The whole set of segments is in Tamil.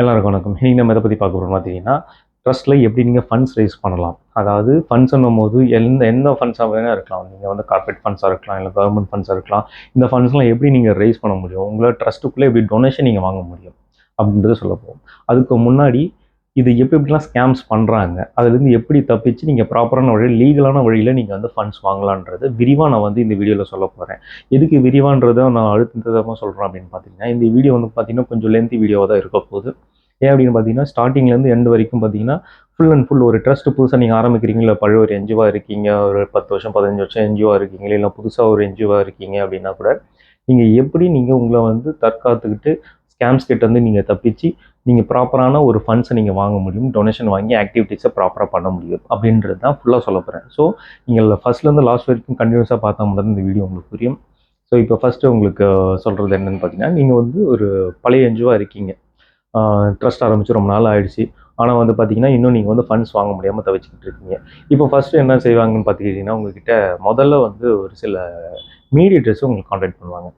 எல்லாருக்கும் வணக்கம். இன்னைக்கு நம்ம எதை பற்றி பார்க்க போகிறோம் பார்த்தீங்கன்னா, ட்ரஸ்ட்டில் எப்படி நீங்கள் ஃபண்ட்ஸ் ரைஸ் பண்ணலாம். அதாவது ஃபண்ட்ஸ்ன்னும் போது எந்த ஃபண்ட்ஸாக வேணா இருக்கலாம். நீங்கள் வந்து கார்ப்பரேட் ஃபண்ட்ஸாக இருக்கலாம், இல்லை கவர்மெண்ட் ஃபண்ட்ஸாக இருக்கலாம். இந்த ஃபண்ட்ஸ்லாம் எப்படி நீங்கள் ரைஸ் பண்ண முடியும், உங்களோட ட்ரஸ்ட்டுக்குள்ளே எப்படி டொனேஷன் நீங்கள் வாங்க முடியும் அப்படின்றத சொல்ல போகிறோம். அதுக்கு முன்னாடி இது எப்படிலாம் ஸ்கேம்ஸ் பண்ணுறாங்க, அதுலேருந்து எப்படி தப்பிச்சு நீங்கள் ப்ராப்பரான வழியில் லீகலான வழியில் நீங்கள் வந்து ஃபண்ட்ஸ் வாங்கலான்றது விரிவாக நான் வந்து இந்த வீடியோவில் சொல்ல போகிறேன். எதுக்கு விரிவான்றதை நான் அழுத்தமாக சொல்கிறேன் அப்படின்னு பார்த்தீங்கன்னா, இந்த வீடியோ வந்து பார்த்தீங்கன்னா கொஞ்சம் லென்த்தி வீடியோவாக தான் இருக்க போகுது. ஏன் அப்படின்னு பார்த்தீங்கன்னா, ஸ்டார்டிங்லேருந்து எண்ட் வரைக்கும் பார்த்தீங்கன்னா, ஃபுல் அண்ட் ஃபுல் ஒரு ட்ரஸ்ட் புதுசாக நீங்கள் ஆரம்பிக்கிறீங்க, இல்லை பழைய ஒரு என்ஜிஓவாக இருக்கீங்க, ஒரு 10 வருஷம் 15 வருஷம் என்ஜிஓவாக இருக்கீங்க, இல்லை புதுசாக ஒரு என்ஜிஓவாக இருக்கீங்க அப்படின்னா கூட நீங்கள் எப்படி நீங்கள் உங்களை வந்து தற்காத்துக்கிட்டு ஸ்கேம்ஸ் கிட்ட வந்து நீங்கள் தப்பிச்சு நீங்கள் ப்ராப்பரான ஒரு ஃபண்ட்ஸை நீங்கள் வாங்க முடியும், டொனேஷன் வாங்கி ஆக்டிவிட்டீஸை ப்ராப்பராக பண்ண முடியும் அப்படின்றது தான் ஃபுல்லாக சொல்ல போகிறேன். ஸோ நீங்கள் ஃபஸ்ட்லேருந்து லாஸ்ட் வரைக்கும் கண்டினியூஸாக பார்த்தா மட்டும் இந்த வீடியோ உங்களுக்கு புரியும். ஸோ இப்போ ஃபஸ்ட்டு உங்களுக்கு சொல்கிறது என்னென்னு பார்த்தீங்கன்னா, நீங்கள் வந்து ஒரு பழைய என்ஜிஓவாக இருக்கீங்க, ட்ரஸ்ட் ஆரம்பித்து ரொம்ப நாள் ஆகிடுச்சு. ஆனால் வந்து பார்த்தீங்கன்னா, இன்னும் நீங்கள் வந்து ஃபண்ட்ஸ் வாங்க முடியாமல் தவிச்சிக்கிட்டு இருக்கீங்க. இப்போ ஃபஸ்ட்டு என்ன செய்வாங்கன்னு பார்த்துக்கிட்டிங்கன்னா, உங்கள்கிட்ட முதல்ல வந்து ஒரு சில மீடியேட்டர்ஸை உங்களுக்கு கான்டாக்ட் பண்ணுவாங்க.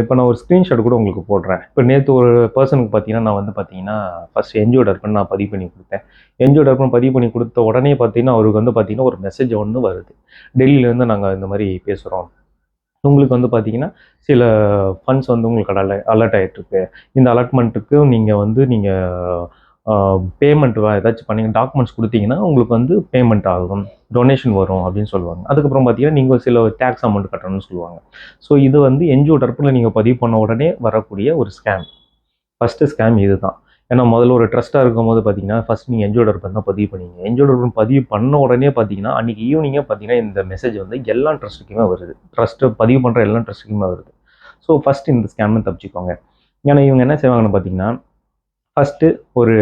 இப்போ நான் ஒரு ஸ்க்ரீன்ஷாட் கூட உங்களுக்கு போடுறேன். இப்போ நேற்று ஒரு பர்சனுக்கு பார்த்தீங்கன்னா, நான் வந்து பார்த்தீங்கன்னா ஃபஸ்ட்டு என்ஜிஓ டர்பன் நான் பதிவு பண்ணி கொடுத்தேன். என்ஜிஓ டர்பன் பதிவு பண்ணி கொடுத்த உடனே பார்த்தீங்கன்னா, அவருக்கு வந்து பார்த்தீங்கன்னா ஒரு மெசேஜ் ஒன்று வருது. டெல்லியிலேருந்து நாங்கள் இந்த மாதிரி பேசுகிறோம், உங்களுக்கு வந்து பார்த்தீங்கன்னா சில ஃபண்ட்ஸ் வந்து உங்களுக்கு அலர்ட் ஆகிட்டுருக்கு. இந்த அலாட்மெண்ட்டுக்கு நீங்கள் வந்து பேமெண்ட் ஏதாச்சும் பண்ணி டாக்குமெண்ட்ஸ் கொடுத்தீங்கன்னா உங்களுக்கு வந்து பேமெண்ட் ஆகும், டொனேஷன் வரும் அப்படின்னு சொல்லுவாங்க. அதுக்கப்புறம் பார்த்தீங்கன்னா நீங்கள் சில டேக்ஸ் அமௌண்ட் கட்டணும்னு சொல்லுவாங்க. ஸோ இது வந்து என்ஜிஓ டர்பனில் நீங்கள் பதிவு பண்ண உடனே வரக்கூடிய ஒரு ஸ்கேம். ஃபஸ்ட்டு ஸ்கேம் இது தான். ஏன்னா முதல்ல ஒரு ட்ரஸ்ட்டாக இருக்கும்போது பார்த்தீங்கன்னா, ஃபஸ்ட் நீங்கள் என்ஜிஓ டர்பன் தான் பதிவு பண்ணீங்க. என்ஜிஓ டர்பன் பதிவு பண்ண உடனே பார்த்தீங்கன்னா, அன்றைக்கி ஈவினிங்கே பார்த்தீங்கன்னா இந்த மெசேஜ் வந்து எல்லா ட்ரஸ்ட்டுக்குமே வருது. ட்ரஸ்ட்டு பதிவு பண்ணுற எல்லா ட்ரஸ்ட்டுக்குமே வருது. ஸோ ஃபஸ்ட்டு இந்த ஸ்கேம்னு தப்பிச்சுக்கோங்க. ஏன்னா இவங்க என்ன செய்வாங்கன்னு பார்த்தீங்கன்னா, ஃபஸ்ட்டு ஒரு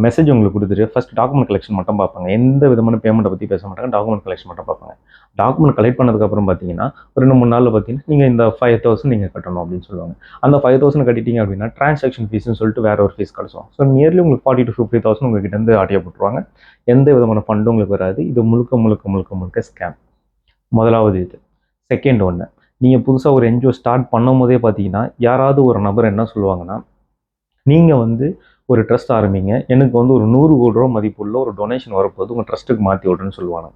மெசேஜ் உங்களுக்கு கொடுத்துட்டு ஃபஸ்ட் டாக்குமெண்ட் கலெக்ஷன் மட்டும் பார்ப்பாங்க. எந்த விதமான பேமெண்ட்டை பற்றி பேச மாட்டாங்க, டாக்குமெண்ட் கலெக்ஷன் மட்டும் பார்ப்பாங்க. டாக்குமெண்ட் கலெக்ட் பண்ணதுக்கப்புறம் பார்த்தீங்கன்னா, ஒரு 2-3 நாளில் பார்த்தீங்கன்னா நீங்கள் இந்த 5000 நீங்கள் கட்டணும் அப்படின்னு சொல்லுவாங்க. அந்த 5000 கட்டிட்டீங்க அப்படின்னா டிரான்சாக்ஷன் ஃபீஸ்னு சொல்லிட்டு வேறு ஒரு ஃபீஸ் கிடச்சிடும். ஸோ நியர்லி உங்களுக்கு 40,000 to 50,000 உங்கள்கிட்ட ஆட்டியாக போட்டுருவாங்க. எந்த விதமான ஃபண்டும் உங்களுக்கு வராது. இது முழுக்க ஸ்கேம். முதலாவது இது. செகண்ட் ஒன்று, நீங்கள் புதுசாக ஒரு என்ஜிஓ ஸ்டார்ட் பண்ணும் போதே பார்த்தீங்கன்னா, யாராவது ஒரு நபர் என்ன சொல்லுவாங்கன்னா, நீங்கள் வந்து ஒரு ட்ரஸ்ட் ஆரம்பிங்க, எனக்கு வந்து ஒரு 100 கோடி ரூபா மதிப்புள்ள ஒரு டொனேஷன் வரப்போது, உங்கள் ட்ரஸ்ட்டுக்கு மாற்றி விட்றேன்னு சொல்லுவாங்க.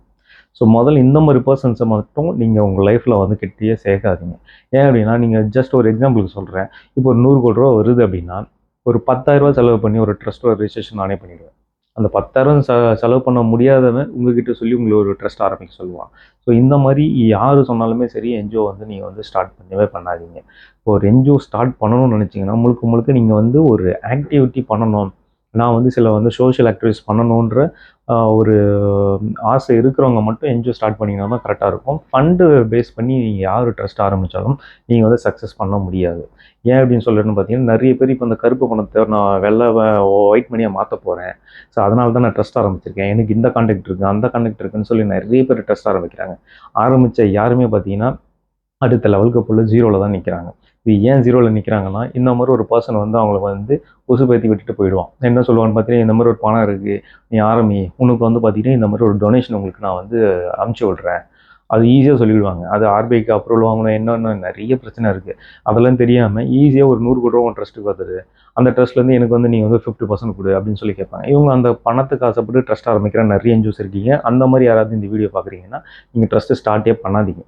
ஸோ முதல்ல இந்த மாதிரி பர்சன்ஸை மட்டும் நீங்கள் உங்கள் லைஃப்பில் வந்து கிட்டேயே சேர்க்காதீங்க. ஏன் அப்படின்னா, நீங்கள் ஜஸ்ட் ஒரு எக்ஸாம்பிளுக்கு சொல்கிறேன், இப்போ ஒரு 100 கோடி ரூபா வருது அப்படின்னா, ஒரு 10,000 செலவு பண்ணி ஒரு ட்ரஸ்ட்டோட ரிஜிஸ்ட்ரேஷன் நானே பண்ணிவிடுவேன். அந்த 10,000 செலவு பண்ண முடியாதவன் உங்ககிட்ட சொல்லி உங்களை ஒரு ட்ரஸ்ட் ஆரம்பிக்க சொல்லுவான். ஸோ இந்த மாதிரி யார் சொன்னாலுமே சரி, என்ஜிஓ வந்து நீங்கள் வந்து ஸ்டார்ட் பண்ணவே பண்ணாதீங்க. இப்போ ஒரு என்ஜிஓ ஸ்டார்ட் பண்ணணும்னு நினச்சிங்கன்னா, முழுக்க நீங்கள் வந்து ஒரு ஆக்டிவிட்டி பண்ணணும், நான் வந்து சில வந்து சோஷியல் ஆக்டிவிட்டிஸ் பண்ணணுன்ற ஒரு ஆசை இருக்கிறவங்க மட்டும் என்ஜிஓ ஸ்டார்ட் பண்ணிங்கன்னா தான் கரெக்டாக இருக்கும். ஃபண்டு பேஸ் பண்ணி நீங்கள் யார் ட்ரஸ்ட் ஆரம்பித்தாலும் நீங்கள் வந்து சக்ஸஸ் பண்ண முடியாது. ஏன் அப்படின்னு சொல்கிறேன்னு பார்த்தீங்கன்னா, நிறைய பேர் இப்போ இந்த கருப்பு பணத்தை நான் ஒயிட் மணியாக மாற்ற போகிறேன், ஸோ அதனால தான் நான் ட்ரஸ்ட் ஆரம்பிச்சிருக்கேன், எனக்கு இந்த கான்டாக்ட் இருக்குது அந்த கான்டாக்ட் இருக்குன்னு சொல்லி நிறைய பேர் ட்ரஸ்ட் ஆரம்பிக்கிறாங்க. ஆரம்பித்த யாருமே பார்த்தீங்கன்னா அடுத்த லெவலுக்கு போல ஜீரோவில் தான் நிற்கிறாங்க. இது ஏன் ஜீரோவில் நிற்கிறாங்கன்னா, இந்த மாதிரி ஒரு பர்சன் வந்து அவங்களுக்கு வந்து உசுப்பேற்றி விட்டுட்டு போயிடுவான். என்ன சொல்லுவான்னு பார்த்தீங்கன்னா, இந்த மாதிரி ஒரு பணம் இருக்குது, நீ ஆரம்பி, உனக்கு வந்து பார்த்தீங்கன்னா இந்த மாதிரி ஒரு டொனேஷன் உங்களுக்கு நான் வந்து அனுப்பிச்சி விட்றேன். அது ஈஸியாக சொல்லிவிடுவாங்க. அது ஆர்பிஐக்கு அப்ரூவல் வாங்கணும், என்னென்ன நிறைய பிரச்சனை இருக்குது. அதெல்லாம் தெரியாமல் ஈஸியாக ஒரு 100 கோடி ரூபா உன் ட்ரஸ்ட்டுக்கு வருது, அந்த ட்ரஸ்ட்லேருந்து எனக்கு வந்து நீங்கள் வந்து 50% கொடு அப்படின்னு சொல்லி கேட்பாங்க. இவங்க அந்த பணத்துக்கு ஆசைப்பட்டு ட்ரஸ்ட் ஆரம்பிக்கிற நிறைய என்ஜிஓஸ் இருக்கீங்க. அந்த மாதிரி யாராவது இந்த வீடியோ பார்க்குறீங்கன்னா, நீங்கள் ட்ரஸ்ட்டு ஸ்டார்ட்டே பண்ணாதீங்க.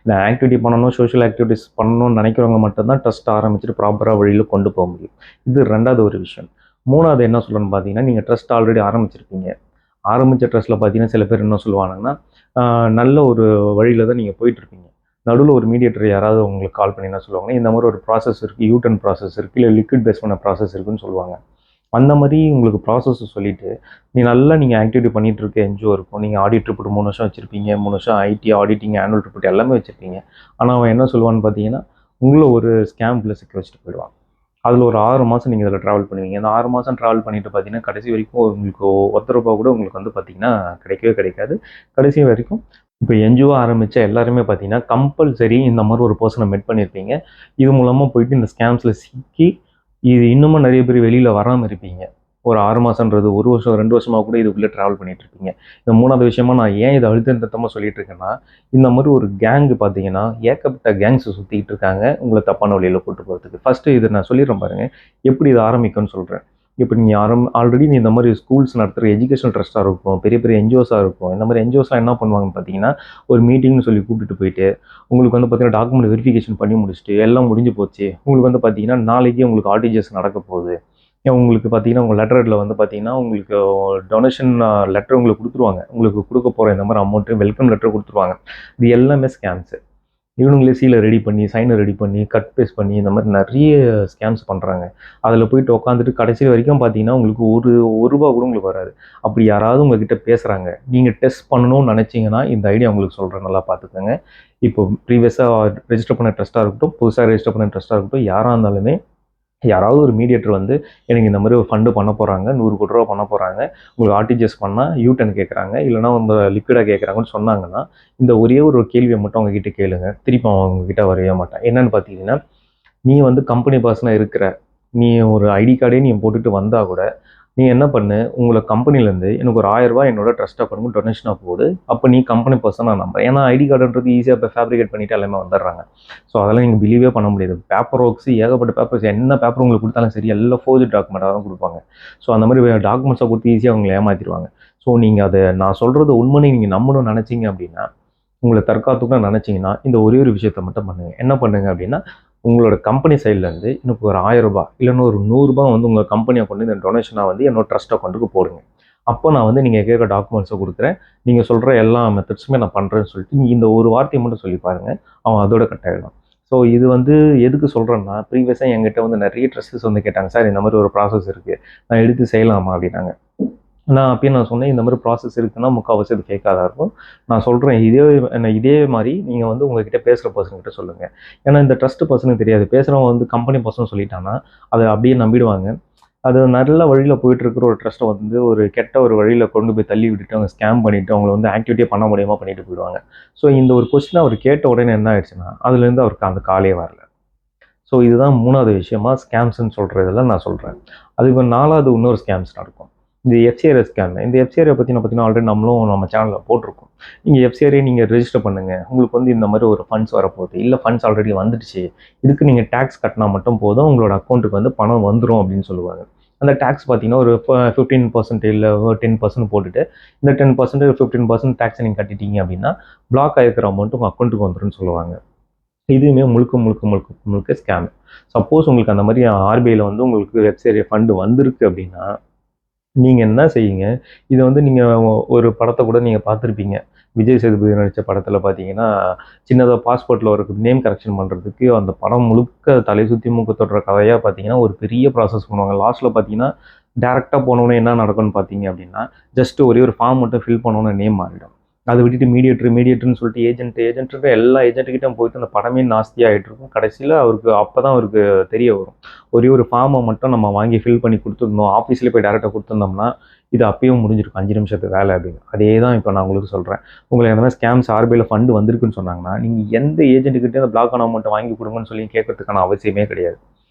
இந்த ஆக்டிவிட்டி பண்ணணும், சோஷியல் ஆக்டிவிட்டிஸ் பண்ணணும்னு நினைக்கிறவங்க மட்டும்தான் ட்ரஸ்ட் ஆரம்பிச்சுட்டு ப்ராப்பராக வழியில் கொண்டு போக முடியும். இது 2வது ஒரு விஷயம். 3வது என்ன சொல்லணும்னு பார்த்தீங்கன்னா, நீங்கள் ட்ரஸ்ட் ஆல்ரெடி ஆரம்பிச்சிருப்பீங்க. ஆரம்பித்த ட்ரஸ்ட்டில் பார்த்தீங்கன்னா சில பேர் என்ன சொல்லுவாங்கன்னா, நல்ல ஒரு வழியில் தான் நீங்கள் போயிட்டுருப்பீங்க. நடுவில் ஒரு மீடியேட்டர் யாராவது உங்களுக்கு கால் பண்ணி என்ன சொல்லுவாங்கன்னா, இந்த மாதிரி ஒரு ப்ராசஸ் இருக்குது, யூட்டன் ப்ராசஸ் இருக்குது, இல்லை லிக்விட் பேஸ் பண்ண ப்ராசஸ் இருக்குதுன்னு சொல்லுவாங்க. அந்த மாதிரி உங்களுக்கு ப்ராசஸ் சொல்லிவிட்டு நீங்கள் ஆக்டிவிட்டி பண்ணிகிட்டு இருக்க என்ஜிஓ இருக்கும். நீங்கள் ஆடிட் ரிப்போர்ட் 3 வருஷம் வச்சுருப்பீங்க, 3 வருஷம் ஐடி ஆடிட்டிங் ஆனுவல் ரிப்போர்ட் எல்லாமே வச்சுருப்பீங்க. ஆனால் அவன் என்ன சொல்லுவான்னு பார்த்தீங்கன்னா, உங்களை ஒரு ஸ்கேம்குள்ளே சிக்க வச்சுட்டு போயிடுவான். அதில் ஒரு 6 மாதம் நீங்கள் இதில் ட்ராவல் பண்ணுவீங்க. அந்த 6 மாதம் ட்ராவல் பண்ணிவிட்டு பார்த்தீங்கன்னா, கடைசி வரைக்கும் உங்களுக்கு ₹1 கூட உங்களுக்கு வந்து பார்த்தீங்கன்னா கிடைக்கவே கிடைக்காது. கடைசி வரைக்கும் இப்போ என்ஜிஓ ஆரம்பித்த எல்லாருமே பார்த்தீங்கன்னா கம்பல்சரி இந்த மாதிரி ஒரு பர்சனை மெட் பண்ணியிருப்பீங்க. இது மூலமாக போயிட்டு இந்த ஸ்கேம்ஸில் சிக்கி இது இன்னமும் நிறைய பேர் வெளியில் வராமல் இருப்பீங்க. ஒரு 6 மாதம்ன்றது 1 வருஷம் 2 வருஷமாக கூட இதுக்குள்ளே ட்ராவல் பண்ணிட்டு இருப்பீங்க. இந்த 3வது விஷயமா நான் ஏன் இதை அழுத்தம் திருத்தமாக சொல்லிட்டு இருக்கேன்னா, இந்த மாதிரி ஒரு கேங்கு பார்த்தீங்கன்னா ஏகப்பட்ட கேங்ஸ் சுற்றிக்கிட்டு இருக்காங்க உங்களை தப்பான வழியில் கூட்டு போகிறதுக்கு. ஃபஸ்ட்டு இதை நான் சொல்லிடுறேன் பாருங்கள், எப்படி இது ஆரம்பிக்கும்னு சொல்கிறேன். இப்போ நீங்கள் ஆல்ரெடி இந்த மாதிரி ஸ்கூல்ஸ் நடத்துகிற எஜுகேஷனல் ட்ரஸ்ட்டாக இருக்கும், பெரிய பெரிய என்ஜிஓஸாக இருக்கும். இந்த மாதிரி என்ஜிஓஸ்லாம் என்ன பண்ணுவாங்கன்னு பார்த்தீங்கன்னா, ஒரு மீட்டிங்னு சொல்லி கூப்பிட்டுட்டு போயிட்டு உங்களுக்கு வந்து பார்த்தீங்கன்னா டாக்குமெண்ட் வெரிஃபிகேஷன் பண்ணி முடிச்சுட்டு எல்லாம் முடிஞ்சு போச்சு. உங்களுக்கு வந்து பார்த்தீங்கன்னா நாளைக்கே உங்களுக்கு ஆர்டிஜிஎஸ் நடக்க போகுது. உங்களுக்கு பார்த்தீங்கன்னா உங்கள் லெட்டரில் வந்து பார்த்தீங்கன்னா உங்களுக்கு டொனேஷன் லெட்டர் உங்களுக்கு கொடுத்துருவாங்க. உங்களுக்கு கொடுக்க போகிற இந்த மாதிரி அமௌண்ட்டு வெல்கம் லெட்டர் கொடுத்துருவாங்க. இது எல்லாமே ஸ்கேம்ஸு. இவனுங்களே சீலை ரெடி பண்ணி, சைனை ரெடி பண்ணி, கட் பேஸ்ட் பண்ணி இந்த மாதிரி நிறைய ஸ்கேம்ஸ் பண்ணுறாங்க. அதில் போயிட்டு உட்காந்துட்டு கடைசி வரைக்கும் பார்த்தீங்கன்னா உங்களுக்கு ஒரு ரூபா கூட உங்களுக்கு வராது. அப்படி யாராவது உங்ககிட்ட பேசுகிறாங்க, நீங்கள் டெஸ்ட் பண்ணணும்னு நினச்சிங்கன்னா இந்த ஐடியா உங்களுக்கு சொல்கிறேன், நல்லா பார்த்துக்கோங்க. இப்போ ப்ரீவியஸாக ரெஜிஸ்டர் பண்ண ட்ரஸ்ட்டாக இருக்கட்டும், புதுசாக ரெஜிஸ்டர் பண்ண ட்ரஸ்ட்டாக இருக்கட்டும், யாராக இருந்தாலுமே யாராவது ஒரு மீடியேட்டர் வந்து எனக்கு இந்த மாதிரி ஒரு ஃபண்டு பண்ண போகிறாங்க, 100 கோடி ரூபா பண்ண போகிறாங்க, உங்களுக்கு ஆர்டிஜிஎஸ் பண்ணால் யூ-டர்ன் கேட்குறாங்க, இல்லைனா உங்க லிக்விடாக கேட்குறாங்கன்னு சொன்னாங்கன்னா, இந்த ஒரே ஒரு கேள்வியை மட்டும் அவங்ககிட்ட கேளுங்க. திருப்பி அவங்ககிட்ட வரவே மாட்டான். என்னன்னு பார்த்தீங்கன்னா, நீ வந்து கம்பெனி பர்சனாக இருக்கிற, நீ ஒரு ஐடி கார்டே நீ போட்டுட்டு வந்தால் கூட நீ என்ன பண்ணு, உங்களை கம்பெனிலேருந்து எனக்கு ஒரு 1000 ரூபாய் என்னோட ட்ரஸ்ட் அக்கௌண்ட்க்கு டொனேஷனாக போடு. அப்போ நீ கம்பெனி பர்சன் நான் நம்புறேன். ஏன்னா ஐடி கார்டுன்றது ஈஸியாக இப்போ ஃபேப்ரிகேட் பண்ணிட்டு எல்லாமே வந்துடுறாங்க. ஸோ அதெல்லாம் நீங்கள் பிலீவே பண்ண முடியாது. பேப்பர் ஒர்க்ஸ் ஏகப்பட்ட பேப்பர்ஸ், என்ன பேப்பர் உங்களுக்கு கொடுத்தாலும் சரி எல்லாம் ஃபோர்ஜ் டாக்குமெண்ட்டாக தான் கொடுப்பாங்க. ஸோ அந்த மாதிரி டாக்குமெண்ட்ஸை கொடுத்து ஈஸியாக அவங்களை ஏமாற்றிடுவாங்க. ஸோ நீங்கள் அதை நான் சொல்கிறது உண்மைன்னு நீங்கள் நம்பணும்னு நினச்சிங்க அப்படின்னா, உங்களை தற்காத்துக்குன்னு நினச்சிங்கன்னா இந்த ஒரே ஒரு விஷயத்த மட்டும் பண்ணுங்கள். என்ன பண்ணுங்கள் அப்படின்னா, உங்களோட கம்பெனி சைட்லேருந்து எனக்கு ஒரு 1000 ரூபாய் இல்லைன்னா ஒரு 100 ரூபாய் வந்து உங்கள் கம்பெனி அக்கௌண்ட் இந்த டொனேஷனாக வந்து என்னோட ட்ரஸ்ட் அக்கௌண்ட்டுக்கு போடுங்க. அப்போ நான் வந்து நீங்கள் கேட்குற டாக்குமெண்ட்ஸை கொடுக்குறேன், நீங்கள் சொல்கிற எல்லா மெத்தட்ஸுமே நான் பண்ணுறேன்னு சொல்லிட்டு நீங்கள் இந்த ஒரு வார்த்தையை மட்டும் சொல்லி பாருங்கள், அவன் அதோட கட் ஆகிடும். ஸோ இது வந்து எதுக்கு சொல்கிறேன்னா, ப்ரீவியஸாக என்கிட்ட வந்து நிறைய ட்ரஸ்டஸ் வந்து கேட்டாங்க, சார் இந்த மாதிரி ஒரு ப்ராசஸ் இருக்குது, நான் எடுத்து செய்யலாமா அப்படின்னாங்க. நான் அப்பயும் நான் சொன்னேன், இந்த மாதிரி ப்ராசஸ் இருக்குன்னா முக்கால்வாசி அது ஃபேக்காக தான் இருக்கும். நான் சொல்கிறேன், இதே மாதிரி நீங்கள் வந்து உங்ககிட்ட பேசுகிற பர்சன்கிட்ட சொல்லுங்கள். ஏன்னா இந்த ட்ரஸ்ட் பர்சனுக்கு தெரியாது. பேசுகிறவங்க வந்து கம்பெனி பர்சன் சொல்லிட்டாங்கன்னா அதை அப்படியே நம்பிடுவாங்க. அது நல்ல வழியில் போயிட்டு இருக்கிற ஒரு ட்ரஸ்ட்டை வந்து ஒரு கெட்ட ஒரு வழியில் கொண்டு போய் தள்ளி விட்டுட்டு அவங்க ஸ்கேம் பண்ணிவிட்டு அவங்கள வந்து ஆக்டிவிட்டியே பண்ண முடியாமல் பண்ணிட்டு போயிடுவாங்க. ஸோ இந்த ஒரு கொஸ்டினை அவர் கேட்ட உடனே என்ன ஆயிடுச்சுன்னா, அதுலேருந்து அவருக்கு அந்த காலே வரல. ஸோ இதுதான் 3வது விஷயமா ஸ்கேம்ஸ்ன்னு சொல்கிறதெல்லாம் நான் சொல்கிறேன். அதுக்கு 4வது இன்னொரு ஸ்கேம்ஸ் நடக்கும். இந்த எஃப்சிஆர்ஏ ஸ்கேம். இந்த எஃப்சிஆர்ஏ பற்றி பார்த்தீங்கன்னா ஆல்ரெடி நம்மளும் நம்ம சேனலில் போட்டிருக்கோம். நீங்கள் எஃப்சிஆர்ஏ நீங்கள் ரெஜிஸ்டர் பண்ணுங்கள், உங்களுக்கு வந்து இந்த மாதிரி ஒரு ஃபண்ட்ஸ் வரப்போகுது, இல்லை ஃபண்ட்ஸ் ஆல்ரெடி வந்துடுச்சு, இதுக்கு நீங்கள் டேக்ஸ் கட்டினா மட்டும் போதும், உங்களோட அக்கௌண்ட்டுக்கு வந்து பணம் வந்துடும் அப்படின்னு சொல்லுவாங்க. அந்த டேக்ஸ் பார்த்தீங்கன்னா ஒரு 15% இல்லை 10% போட்டுட்டு இந்த 10% 15% டேக்ஸை நீங்கள் கட்டிட்டீங்க அப்படின்னா பிளாக் ஆகிருக்கிற அமௌண்ட் உங்கள் அக்கௌண்ட்டுக்கு வந்துடும்னு சொல்லுவாங்க. இதுவுமே முழுக்க முழுக்க முழுக்க முழுக்க ஸ்கேம். சப்போஸ் உங்களுக்கு அந்த மாதிரி ஆர்பிஐயில் வந்து உங்களுக்கு எஃப்சிஆர்ஏ ஃபண்டு வந்திருக்கு அப்படின்னா நீங்கள் என்ன செய்யுங்க, இதை வந்து நீங்கள் ஒரு படத்தை கூட நீங்கள் பார்த்துருப்பீங்க. விஜய் சேதுபதி நடித்த படத்தில் பார்த்தீங்கன்னா, சின்னதாக பாஸ்போர்ட்டில் ஒரு நேம் கரெக்ஷன் பண்ணுறதுக்கு அந்த படம் முழுக்க தலை சுற்றி மூக்கு தொடுற கதையாக பார்த்தீங்கன்னா, ஒரு பெரிய ப்ராசஸ் பண்ணுவாங்க. லாஸ்ட்டில் பார்த்தீங்கன்னா, டேரெக்டாக போனோன்னே என்ன நடக்கும்னு பார்த்தீங்க அப்படின்னா, ஜஸ்ட் ஒரே ஒரு ஃபார்ம் மட்டும் ஃபில் பண்ணோன்னே நேம் மாறிடும். அதை விட்டுட்டு மீடியேட்டர்னு சொல்லிட்டு ஏஜென்ட்டு எல்லா ஏஜென்ட்டுக்கிட்டும் போயிட்டு அந்த படமே நாஸ்தியாகிட்டு இருக்கும். கடைசியில் அப்போ தான் அவருக்கு தெரிய வரும். ஒரே ஒரு ஃபார்மை மட்டும் நம்ம வாங்கி ஃபில் பண்ணி கொடுத்துருந்தோம், ஆஃபீஸ்லேயே போய் டேரெக்டாக கொடுத்துருந்தோம்னா இது அப்பயும் முடிஞ்சிருக்கும், 5 நிமிஷத்து வேலை அப்படின்னு. அதே தான் இப்போ நான் உங்களுக்கு சொல்கிறேன். உங்களுக்கு எதனா ஸ்கேம்ஸ் ஆர்பிஐயில் ஃபண்டு வந்திருக்குன்னு சொன்னாங்கன்னா, நீங்கள் எந்த ஏஜென்ட்டுக்கிட்டே அந்த பிளாக் ஆன அமௌண்ட்டை வாங்கி கொடுங்கன்னு சொல்லி கேட்கறதுக்கான அவசியமே கிடையாது.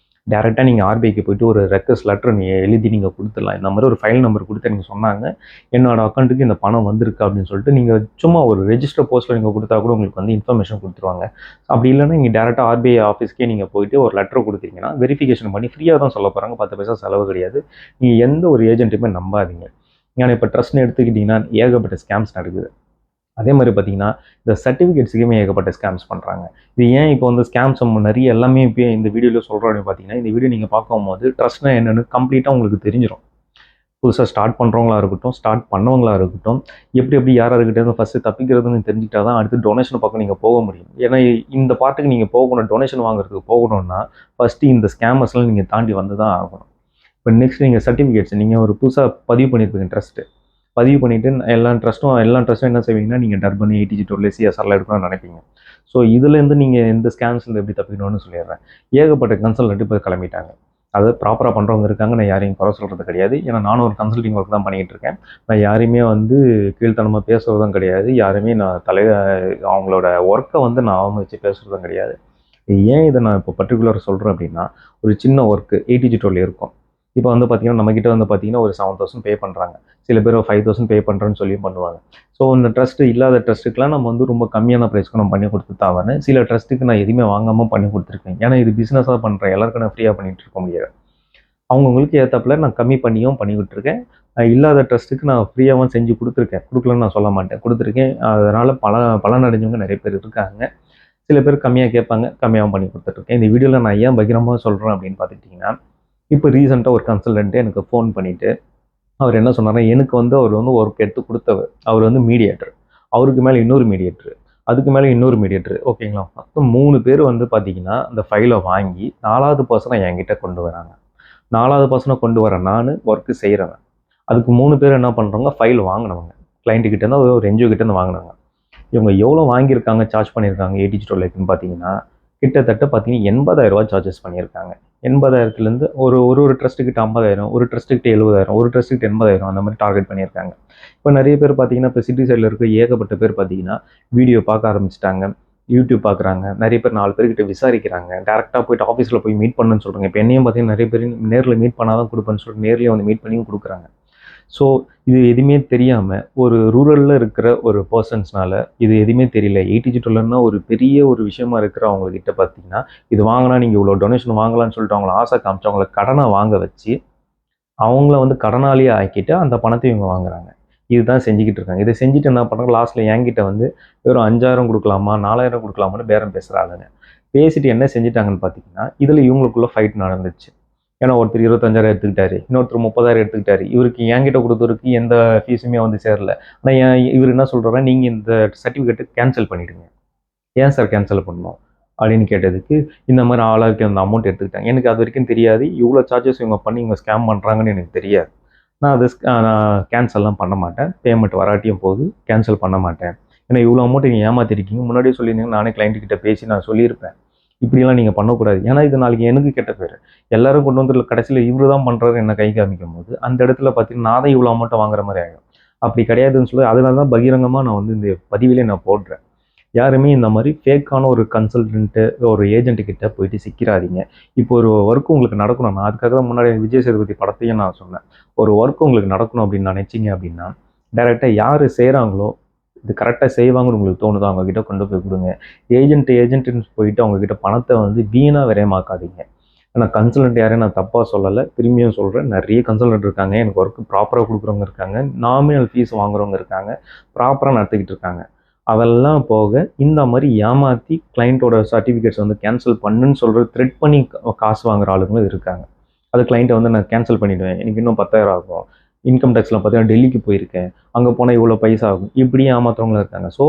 டேரெக்டாக நீங்கள் ஆர்பிஐக்கு போய்ட்டு ஒரு ரெக்வஸ்ட் லெட்டர் எழுதி நீங்கள் கொடுத்துடலாம். இந்த மாதிரி ஒரு ஃபைல் நம்பர் கொடுத்து எனக்கு சொன்னாங்க, என்னோடய அக்கௌண்ட்டுக்கு இந்த பணம் வந்திருக்கு அப்படின்னு சொல்லிட்டு நீங்கள் சும்மா ஒரு ரெஜிஸ்டர் போஸ்ட்டில் நீங்கள் கொடுத்தா கூட உங்களுக்கு வந்து இன்ஃபர்மேஷன் கொடுத்துருவாங்க. அப்படி இல்லைன்னா நீங்கள் டேரெக்டாக ஆர்பிஐ ஆஃபீஸ்க்கே நீங்கள் போய்ட்டு ஒரு லெட்டர் கொடுத்தீங்கன்னா வெரிஃபிகேஷன் பண்ணி ஃப்ரீயாக தான் சொல்ல போகிறாங்க, 10 பைசா செலவு கிடையாது. நீங்கள் எந்த ஒரு ஏஜென்ட்டுமே நம்பாதீங்க. ஏன்னா இப்போ ட்ரஸ்ட்னு எடுத்துக்கிட்டிங்கன்னா ஏகப்பட்ட ஸ்கேம்ஸ் நடக்குது. அதே மாதிரி பார்த்தீங்கன்னா, இந்த சர்டிஃபிகேட்ஸுக்குமே ஏகப்பட்ட ஸ்கேம்ஸ் பண்ணுறாங்க. இது ஏன் இப்போ வந்து ஸ்கேம்ஸ் நிறைய எல்லாமே இப்போ இந்த வீடியோவில் சொல்கிறோம் அப்படின்னு பார்த்தீங்கன்னா, இந்த வீடியோ நீங்கள் பார்க்கும்போது ட்ரஸ்ட்னா என்னென்னு கம்ப்ளீட்டாக உங்களுக்கு தெரிஞ்சிடும். புதுசாக ஸ்டார்ட் பண்ணுறவங்களா இருக்கட்டும், ஸ்டார்ட் பண்ணவங்களா இருக்கட்டும், எப்படி யார் யாருக்கிட்டேருந்து ஃபஸ்ட்டு தப்பிக்கிறதுன்னு தெரிஞ்சுக்கிட்டா தான் அடுத்து டொனேஷன் பக்கம் நீங்கள் போக முடியும். ஏன்னா இந்த பாட்டுக்கு நீங்கள் போகணும், டொனேஷன் வாங்குறதுக்கு போகணும்னா ஃபஸ்ட்டு இந்த ஸ்கேமர்ஸ்லாம் நீங்கள் தாண்டி வந்து தான் ஆகணும். இப்போ நெக்ஸ்ட் நீங்கள் சர்டிஃபிகேட்ஸ் நீங்கள் ஒரு புதுசாக பதிவு பண்ணியிருப்பீங்க ட்ரஸ்ட்டு. பதிவு பண்ணிவிட்டு எல்லா ட்ரஸ்ட்டும் என்ன செய்வீங்கன்னா, நீங்கள் டர்பன், ஏடிஜி டோல், சிஎஸ்ஆர்லாம் எடுக்கணும்னு நினைப்பீங்க. ஸோ இதுலேருந்து நீங்கள் எந்த ஸ்கேம்ஸ்லேருந்து எப்படி தப்பிக்கணும்னு சொல்லிடுறேன். ஏகப்பட்ட கன்சல்டன்ட் இப்போ கிளம்பிட்டாங்க. அதை ப்ராப்பராக பண்ணுறவங்க இருக்காங்க, நான் யாரையும் குறை சொல்கிறது கிடையாது. ஏன்னா நானும் ஒரு கன்சல்டிங் ஒர்க் தான் பண்ணிக்கிட்டு இருக்கேன். நான் யாரையுமே வந்து கீழ்த்தனமாக பேசுகிறதும் கிடையாது, யாருமே நான் அவங்களோட ஒர்க்கை வந்து நான் அவமதிச்சு பேசுகிறதும் கிடையாது. ஏன் இதை நான் இப்போ பர்டிகுலராக சொல்கிறேன் அப்படின்னா, ஒரு சின்ன ஒர்க்கு ஏடிஜி டோல் இருக்கும். இப்போ வந்து பார்த்தீங்கன்னா நம்மக்கிட்ட வந்து பார்த்தீங்கன்னா ஒரு 7,000 பே பண்ணுறாங்க. சில பேர் 5,000 பே பண்ணுறேன்னு சொல்லி பண்ணுவாங்க. ஸோ இந்த ட்ரஸ்ட் இல்லாத ட்ரஸ்ட்டுக்குலாம் நம்ம வந்து ரொம்ப கம்மியான ப்ரைஸ்க்கு நம்ம பண்ணி கொடுத்து தாவான்னு சில ட்ரஸ்ட்டுக்கு நான் எதுவுமே வாங்காமல் பண்ணி கொடுத்துருக்கேன். ஏன்னா இது பிஸ்னஸாக பண்ணுறேன், எல்லாருக்கும் நான் ஃப்ரீயாக பண்ணிகிட்டு இருக்க முடியாது. அவங்கவுங்களுக்கு ஏற்றாப்புல நான் கம்மி பண்ணியும் பண்ணி விட்டுருக்கேன். இல்லாத ட்ரஸ்ட்டுக்கு நான் ஃப்ரீயாகவும் செஞ்சு கொடுத்துருக்கேன். கொடுக்கலன்னு நான் சொல்ல மாட்டேன், கொடுத்துருக்கேன். அதனால் பலன் அடைஞ்சவங்க நிறைய பேர் இருக்காங்க. சில பேர் கம்மியாக கேட்பாங்க, கம்மியாகவும் பண்ணி கொடுத்துட்ருக்கேன். இந்த வீடியோவில் நான் ஏன் பகிரமாக சொல்கிறேன் அப்படின்னு பார்த்துக்கிட்டிங்கன்னா, இப்போ ரீசெண்டாக ஒரு கன்சல்டன்ட்டு எனக்கு ஃபோன் பண்ணிவிட்டு அவர் என்ன சொன்னார்னா, எனக்கு வந்து அவர் வந்து ஒர்க் எடுத்து கொடுத்தவர். அவர் வந்து மீடியேட்டர். அவருக்கு மேலே இன்னொரு மீடியேட்டர். அதுக்கு மேலே இன்னொரு மீடியேட்டர். ஓகேங்களா? மொத்தம் 3 பேர் வந்து பார்த்தீங்கன்னா, அந்த ஃபைலை வாங்கி 4வது பர்சன என்கிட்ட கொண்டு வராங்க. 4வது பர்சன கொண்டு வர நானு, ஒர்க்கு செய்றவன். அதுக்கு 3 பேர் என்ன பண்றாங்க, ஃபைல் வாங்குனவங்க. கிளையண்ட் கிட்ட இருந்து ஒரு என்ஜிஓ கிட்ட இருந்து வாங்குனாங்க. இவங்க எவ்வளோ வாங்கியிருக்காங்க, சார்ஜ் பண்ணியிருக்காங்க ஏடிஜிட்டல் லைஃப்னு பார்த்தீங்கன்னா, கிட்டத்தட்ட பார்த்தீங்கன்னா ரூ. 80,000 சார்ஜஸ் பண்ணியிருக்காங்க. 80,000லேருந்து ஒரு ஒரு ஒரு ட்ரஸ்ட்டுக்கிட்ட 50,000, ஒரு ட்ரஸ்ட்டுக்கிட்ட 70,000, ஒரு ட்ரஸ்ட்டுக்கிட்ட 80,000 அந்த மாதிரி டார்கெட் பண்ணியிருக்காங்க. இப்போ நிறைய பேர் பார்த்தீங்கன்னா, இப்போ சிட்டி சைடில் இருக்க ஏகப்பட்ட பேர் பார்த்தீங்கன்னா, வீடியோ பார்க்க ஆரம்பிச்சுட்டாங்க. யூடியூப் பார்க்குறாங்க. நிறைய பேர் 4 பேர்கிட்ட விசாரிக்கிறாங்க. டேரெக்ட்டா போயிட்டு ஆஃபீஸில் போய் மீட் பண்ணுன்னு சொல்றாங்க. இப்போ என்னையும் பார்த்தீங்கன்னா, நிறைய பேர் நேர்ல மீட் பண்ணா தான் குடுப்பேன்னு சொல்லிட்டு நேர்லயே வந்து மீட் பண்ணியும் குடுக்குறாங்க. ஸோ இது எதுவுமே தெரியாம ஒரு ரூரல்ல இருக்கிற ஒரு பெர்சன்ஸ்னால இது எதுவுமே தெரியல. டிஜிட்டல்னா ஒரு பெரிய ஒரு விஷயமா இருக்கிற அவங்க கிட்ட பார்த்தீங்கன்னா, இது வாங்குனா நீங்க இவ்வளோ டொனேஷன் வாங்கலாம்னு சொல்லிட்டு அவங்கள ஆசை காமிச்சு அவங்கள கடன வாங்க வச்சு, அவங்கள வந்து கடனாளியா ஆக்கிட்டு அந்த பணத்த இவங்க வாங்குறாங்க. இதுதான் செஞ்சுக்கிட்டு இருக்காங்க. இத செஞ்சுட்டு என்ன பண்றாங்க, லாஸ்ட்ல என்கிட்ட வந்து வெறும் 5,000 குடுக்கலாமா, 4,000 குடுக்கலாமான்னு பேரம் பேசுற ஆளுங்க. பேசிட்டு என்ன செஞ்சுட்டாங்கன்னு பார்த்தீங்கன்னா, இதுல இவங்களுக்குள்ள ஃபைட் நடந்துச்சு. ஏன்னா ஒருத்தர் 25,000 எடுத்துக்கிட்டாரு. இன்னொருத்தர் 30,000 எடுத்துக்கிட்டாரு. இவருக்கு என்கிட்ட குடுத்தவருக்கு எந்த ஃபீஸுமே வந்து சேரல. ஆனா இவரு என்ன சொல்றாருன்னா, நீங்க இந்த சர்டிஃபிகேட்ட கேன்சல் பண்ணிடுங்க. ஏன் சார் கேன்சல் பண்ணணும்? அப்படின்னு கேட்டதுக்கு, இந்த மாரி ஆளாளுக்கு அந்த அமௌண்ட் எடுத்துக்கிட்டாங்க. எனக்கு அதுவரைக்கும் தெரியாது. இவ்ளோ சார்ஜஸ் இவங்க பண்ணி இவங்க ஸ்கேம் பண்றாங்கன்னு எனக்கு தெரியாது. நான் அத நான் கேன்சல்லாம் பண்ண மாட்டேன். பேமெண்ட் வராட்டியும் போகுது. கேன்சல் பண்ண மாட்டேன். ஏன்னா இவ்ளோ அமௌண்ட் நீங்க ஏமாத்திருக்கீங்க. முன்னாடியே சொல்லியிருந்தீங்கன்னா நானே கிளையண்ட் கிட்ட பேசி நான் சொல்லியிருப்பேன். இப்படியெல்லாம் நீங்க பண்ணக்கூடாது. ஏன்னா இது நாளைக்கு எனக்கு கெட்ட பேரு. எல்லாரும் கொண்டு வந்து கடைசியில இவரு தான் பண்றாரு என்ன கை காமிக்கும்போது, அந்த இடத்துல பார்த்தீங்கன்னா, நான் தான் இவ்ளோ அமௌண்ட்ட வாங்குற மாரி ஆயிடும். அப்படி கிடையாதுன்னு சொல்லி அதனால தான் பகிரங்கமா நான் வந்து இந்த பதிவிலே நான் போடுறேன். யாருமே இந்த மாரி ஃபேக்கான ஒரு கன்சல்டன்ட்டு, ஒரு ஏஜென்ட் கிட்ட போயிட்டு சிக்கிறாதீங்க. இப்போ ஒரு ஒர்க் உங்களுக்கு நடக்கணும்னா, அதுக்காக தான் முன்னாடி விஜய் சேதுபதி படத்தையும் நான் சொன்னேன். ஒரு ஒர்க் உங்களுக்கு நடக்கணும் அப்படின்னு நினைச்சீங்க அப்படின்னா, டைரக்ட்டா யாரு செய்றாங்களோ, இது கரெக்ட்டா செய்வாங்கன்னு உங்களுக்கு தோணுதோ அவங்க கிட்ட கொண்டு போய் குடுங்க. ஏஜென்ட்ன்னு போயிட்டு அவங்க கிட்ட பணத்த வந்து வீணா விரயமாக்காதீங்க. ஏன்னா கன்சல்டன்ட் யாரையும் நான் தப்பா சொல்லல. திரும்பியும் சொல்றேன். நெறைய கன்சல்டன்ட் இருக்காங்க. எனக்கு ஒர்க் ப்ராப்பரா குடுக்குறவங்க இருக்காங்க. நாமினல் ஃபீஸ் வாங்குறவங்க இருக்காங்க. ப்ராப்பரா நடத்திக்கிட்டு இருக்காங்க. அதெல்லாம் போக இந்த மாரி ஏமாத்தி கிளையண்ட்டோட சர்டிஃபிகேட்ஸ் வந்து கேன்சல் பண்ணுன்னு சொல்ற த்ரெட் பண்ணி காசு வாங்குற ஆளுங்களும் இருக்காங்க. அது கிளையண்ட்ட வந்து நான் கேன்சல் பண்ணிடுவேன். எனக்கு இன்னும் 10,000 ஆகும். இன்கம் டேக்ஸ்ல பார்த்தீங்கன்னா டெல்லிக்கு போயிருக்கேன். அங்க போனா இவ்வளோ பைசா ஆகும். இப்படியும் ஏமாத்துறவங்களும் இருக்காங்க. ஸோ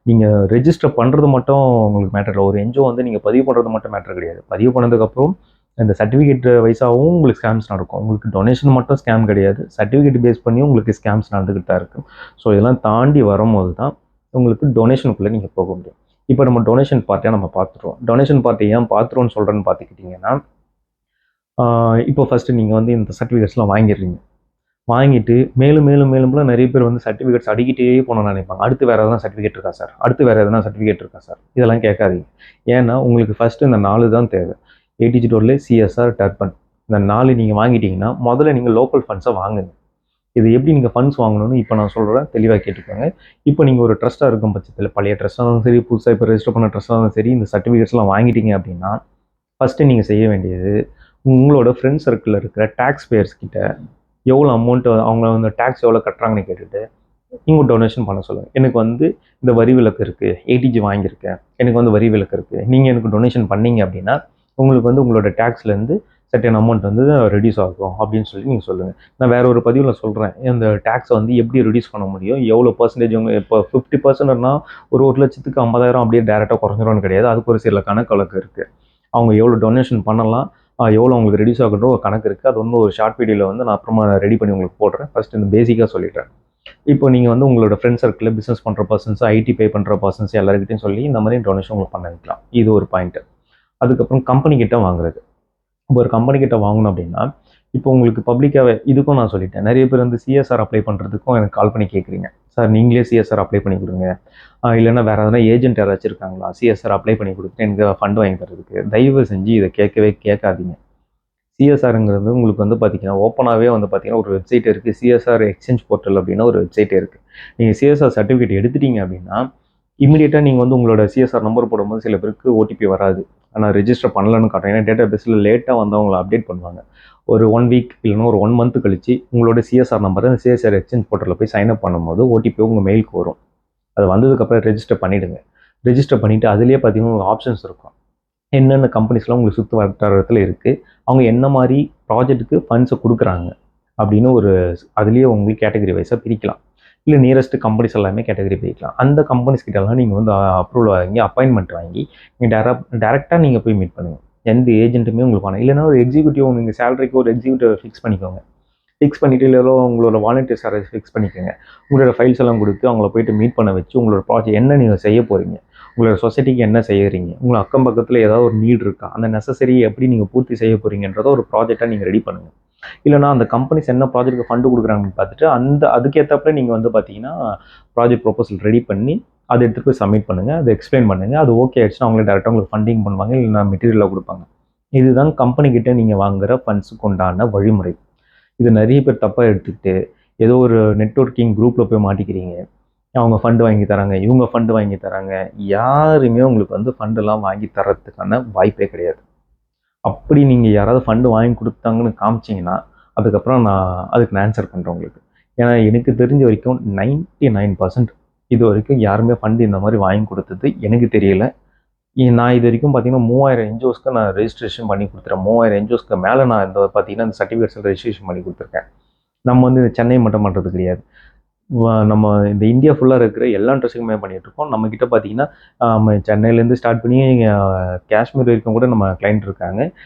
நீங்க ரெஜிஸ்டர் பண்றது மட்டும் உங்களுக்கு மேட்டர் இல்ல. ஒரு என்ஜிஓ வந்து நீங்க பதிவு பண்றது மட்டும் மேட்டர் கிடையாது. பதிவு பண்ணதுக்கப்புறம் இந்த சர்டிஃபிகேட் வைஸாவும் உங்களுக்கு ஸ்கேம்ஸ் நடக்கும். உங்களுக்கு டொனேஷன் மட்டும் ஸ்கேம் கிடையாது. சர்டிஃபிகேட் பேஸ் பண்ணியும் உங்களுக்கு ஸ்கேம்ஸ் நடந்துகிட்டு தான் இருக்கு. ஸோ இதெல்லாம் தாண்டி வரும்போது தான் உங்களுக்கு டொனேஷனுக்குள்ள நீங்க போக முடியும். இப்போ நம்ம டொனேஷன் பார்ட்ட நம்ம பார்த்துட்டோம். டொனேஷன் பார்ட்ட ஏன் பார்த்துட்டோம்னு சொல்றேன்னு பார்த்துக்கிட்டீங்கன்னா, இப்போ ஃபர்ஸ்ட்டு நீங்க வந்து இந்த சர்டிஃபிகேட்ஸ்லாம் வாங்கிடுறீங்க. வாங்கிட்டு மேலும் மேலும் மேலும்லாம் நிறைய பேர் வந்து சர்டிஃபிகேட்ஸ் அடுக்கிட்டே போகணும்னு நினைப்பாங்க. அடுத்து வேற எதனா சர்டிஃபிகேட் இருக்கா சார்? அடுத்து வேற எதனா சர்டிஃபிகேட் இருக்கா சார்? இதெல்லாம் கேட்காதீங்க. ஏன்னா உங்களுக்கு ஃபர்ஸ்ட்டு இந்த 4 தான் தேவை. ஏடிஜிட்டோர்ல சிஎஸ்ஆர், டர்பன். இந்த 4 நீங்க வாங்கிட்டீங்கன்னா, முதல்ல நீங்க லோக்கல் ஃபண்ட்ஸ வாங்குங்க. இது எப்படி நீங்க ஃபண்ட்ஸ் வாங்கணும்னு இப்போ நான் சொல்றேன். தெளிவா கேட்டுக்கோங்க. இப்போ நீங்க ஒரு ட்ரஸ்ட்டா இருக்கும் பட்சத்தில பழைய ட்ரஸ்ட்டா இருந்தாலும் சரி, புதுசா இப்போ ரெஜிஸ்டர் பண்ண ட்ரஸ்ட்டா இருந்தாலும் சரி, இந்த சர்டிஃபிகேட்ஸ்லாம் வாங்கிட்டீங்க அப்படின்னா, ஃபர்ஸ்ட்டு நீங்க செய்ய வேண்டியது, உங்களோட ஃப்ரெண்ட் சர்க்கிள்ல இருக்கிற டாக்ஸ் பேயர்ஸ் கிட்ட எவ்வளோ அமௌண்ட் அவங்க வந்து டாக்ஸ் எவ்வளோ கட்டுறாங்கன்னு கேட்டுட்டு, நீங்க டொனேஷன் பண்ண சொல்லுங்க. எனக்கு வந்து இந்த வரி விலக்கு இருக்கு. ஏடிஜி வாங்கியிருக்கேன். எனக்கு வந்து வரி விலக்கு இருக்கு. நீங்க எனக்கு டொனேஷன் பண்ணீங்க அப்படின்னா, உங்களுக்கு வந்து உங்களோட டாக்ஸ்லேருந்து சர்டைன் அமௌண்ட் வந்து ரெடியூஸ் ஆகும் அப்படின்னு சொல்லி நீங்க சொல்லுங்க. நான் வேற ஒரு பதிவுல சொல்றேன். இந்த டாக்ஸ வந்து எப்படி ரெடியூஸ் பண்ண முடியும்? எவ்வளோ பெர்சன்டேஜ் உங்க இப்போ 50%ன்னா ஒரு 1,00,000க்கு 50,000 அப்படியே டைரக்ட்டா குறைஞ்சிரும்னு கிடையாது. அதுக்கு ஒரு சில கணக்கு வழக்கு இருக்கு. அவங்க எவ்வளோ டொனேஷன் பண்ணலாம்? எவ்வளோ உங்களுக்கு ரெடியூஸ் ஆகுன்ற ஒரு கணக்கு இருக்கு. அது வந்து ஒரு ஷார்ட் வீடியோல வந்து நான் அப்புறமா ரெடி பண்ணி உங்களுக்கு போடுறேன். ஃபர்ஸ்ட் இந்த பேசிக்கா சொல்லிடுறேன். இப்போ நீங்க வந்து உங்களோட ஃப்ரெண்ட் சர்க்கிள்ல பிசினஸ் பண்ற பெர்சன்ஸ், ஐடி பே பண்ற பெர்சன்ஸ் எல்லார்கிட்டயும் சொல்லி இந்த மாதிரி டொனேஷன் உங்களுக்கு பண்ண வைக்கலாம். இது ஒரு பாயிண்ட். அதுக்கப்புறம் கம்பெனி கிட்ட வாங்குறது. இப்போ ஒரு கம்பெனி கிட்ட வாங்கணும் அப்படின்னா, இப்போ உங்களுக்கு பப்ளிக்காவே இதுக்கும் நான் சொல்லிட்டேன். நிறைய பேர் வந்து சிஎஸ்ஆர் அப்ளை பண்றதுக்கும் எனக்கு கால் பண்ணி கேட்குறீங்க. சார் நீங்களே சிஎஸ்ஆர் அப்ளை பண்ணி குடுங்க. இல்லன்னா வேற எதனா ஏஜென்ட் யாராச்சும் இருக்காங்களா? சிஎஸ்ஆர் அப்ளை பண்ணி குடுத்துட்டு எனக்கு ஃபண்ட் வாங்கி தர்றதுக்கு. தயவு செஞ்சு இத கேட்கவே கேட்காதீங்க. சிஎஸ்ஆருங்கிறது உங்களுக்கு வந்து பார்த்தீங்கன்னா ஓப்பனாகவே வந்து பார்த்தீங்கன்னா ஒரு வெப்சைட் இருக்குது, சிஎஸ்ஆர் எக்ஸ்சேஞ்ச் போர்ட்டல் அப்படின்னா ஒரு வெப்சைட்டே இருக்குது. நீங்கள் சிஎஸ்ஆர் சர்டிஃபிகேட் எடுத்துட்டீங்க அப்படின்னா இமீடியட்டாக நீங்கள் வந்து உங்களோட சிஎஸ்ஆர் நம்பர் போடும்போது சில பேருக்கு ஓடிபி வராது. ஆனால் ரெஜிஸ்டர் பண்ணலன்னு காட்டும். ஏன்னா டேட்டா பேஸில் லேட்டாக வந்து அவங்கள அப்டேட் பண்ணுவாங்க. ஒரு 1 வீக் இல்லைன்னா ஒரு 1 மந்த் கழிச்சு உங்களோட சிஎஸ்ஆர் நம்பரை சிஎஸ்ஆர் எக்ஸ்சேஞ்ச் போர்ட்டலில் போய் சைன் அப் பண்ணும்போது ஓடிபி உங்கள் மெயிலுக்கு வரும். அது வந்ததுக்கப்புறம் ரெஜிஸ்டர் பண்ணிவிடுங்க. ரெஜிஸ்டர் பண்ணிவிட்டு அதிலேயே பார்த்தீங்கன்னா உங்களுக்கு ஆப்ஷன்ஸ் இருக்கும். என்னென்ன கம்பெனிஸ்லாம் உங்களுக்கு சுற்று வட்டாரத்தில் இருக்குது, அவங்க என்ன மாதிரி ப்ராஜெக்ட்டுக்கு ஃபண்ட்ஸை கொடுக்குறாங்க அப்படின்னு ஒரு அதுலேயே உங்களுக்கு கேட்டகரி வைஸாக பிரிக்கலாம். இல்லை நியரஸ்ட் கம்பெனிஸ் எல்லாமே கேட்டகரி பிரிக்கலாம். அந்த கம்பெனிஸ் கிட்டலாம் நீங்கள் வந்து அப்ரூவல் வாங்கி அப்பாயின்மெண்ட் வாங்கி நீங்கள் டேரெக்டாக நீங்கள் போய் மீட் பண்ணுங்கள். எந்த ஏஜென்ட்டுமே உங்களுக்கு வேணாம். இல்லைன்னா ஒரு எக்ஸிக்யூட்டிவ் நீங்கள் சேலரிக்கு ஒரு எக்ஸிக்யூட்டிவ் ஃபிக்ஸ் பண்ணிக்கோங்க. ஃபிக்ஸ் பண்ணிவிட்டு இல்லை உங்களோட வாலண்டியர்ஸ் யாராவது ஃபிக்ஸ் பண்ணிக்கோங்க. உங்களோட ஃபைல்ஸ் எல்லாம் கொடுத்து அவங்கள போயிட்டு மீட் பண்ண வச்சு உங்களோட ப்ராஜெக்ட் என்ன நீங்கள் செய்ய போகிறீங்க, உங்களோட சொசைட்டிக்கு என்ன செய்கிறீங்க, உங்கள் அக்கம் பக்கத்தில் ஏதாவது ஒரு நீட் இருக்கா, அந்த நெசசரி எப்படி நீங்கள் பூர்த்தி செய்ய போகிறீங்கன்றத ஒரு ப்ராஜெக்டாக நீங்கள் ரெடி பண்ணுங்கள். இல்லைனா அந்த கம்பெனிஸ் என்ன ப்ராஜெக்ட்டுக்கு ஃபண்டு கொடுக்குறாங்கன்னு பார்த்துட்டு அதுக்கேற்றப்ப நீங்கள் வந்து பார்த்தீங்கன்னா ப்ராஜெக்ட் ப்ரொபோசல் ரெடி பண்ணி அதை எடுத்துகிட்டு போய் சப்மிட் பண்ணுங்கள். அதை எக்ஸ்பிளைன் பண்ணுங்கள். அது ஓகே ஆயிடுச்சுன்னா அவங்களே டேரெக்டாக உங்களுக்கு ஃபண்டிங் பண்ணுவாங்க, இல்லைனா மெட்டீரியலாக கொடுப்பாங்க. இதுதான் கம்பெனிக்கிட்ட நீங்கள் வாங்குகிற ஃபண்ட்ஸுக்கு உண்டான வழிமுறை. இது நிறைய பேர் தப்பாக எடுத்துக்கிட்டு ஏதோ ஒரு நெட்வொர்க்கிங் குரூப்பில் போய் மாட்டிக்கிறீங்க. அவங்க ஃபண்டு வாங்கி தராங்க, இவங்க ஃபண்டு வாங்கி தராங்க. யாருமே உங்களுக்கு வந்து ஃபண்டெல்லாம் வாங்கி தரத்துக்கான வாய்ப்பே கிடையாது. அப்படி நீங்கள் யாராவது ஃபண்டு வாங்கி கொடுத்தாங்கன்னு காமிச்சிங்கன்னா அதுக்கப்புறம் நான் அதுக்கு நான் ஆன்சர் பண்ணுறேன் உங்களுக்கு. ஏன்னா எனக்கு தெரிஞ்ச வரைக்கும் 99% இது வரைக்கும் யாருமே ஃபண்டு இந்த மாதிரி வாங்கி கொடுத்தது எனக்கு தெரியல. நான் இது வரைக்கும் பார்த்தீங்கன்னா 3000 என்ஜிஓஸ்க்கு நான் ரெஜிஸ்ட்ரேஷன் பண்ணி கொடுத்துறேன். 3000 என்ஜிஓஸ்க்கு மேலே நான் இந்த பார்த்தீங்கன்னா இந்த சர்டிஃபிகேட்ஸில் ரெஜிஸ்ட்ரேஷன் பண்ணி கொடுத்துருக்கேன். நம்ம வந்து சென்னை மட்டும் பண்ணுறது கிடையாது. நம்ம இந்த இந்தியா ஃபுல்லாக இருக்கிற எல்லா ட்ரெஸ்ஸுக்குமே பண்ணிகிட்ருக்கோம். நம்மக்கிட்ட பார்த்தீங்கன்னா சென்னையிலேருந்து ஸ்டார்ட் பண்ணி காஷ்மீர் வரைக்கும் கூட நம்ம கிளைண்ட் இருக்காங்க.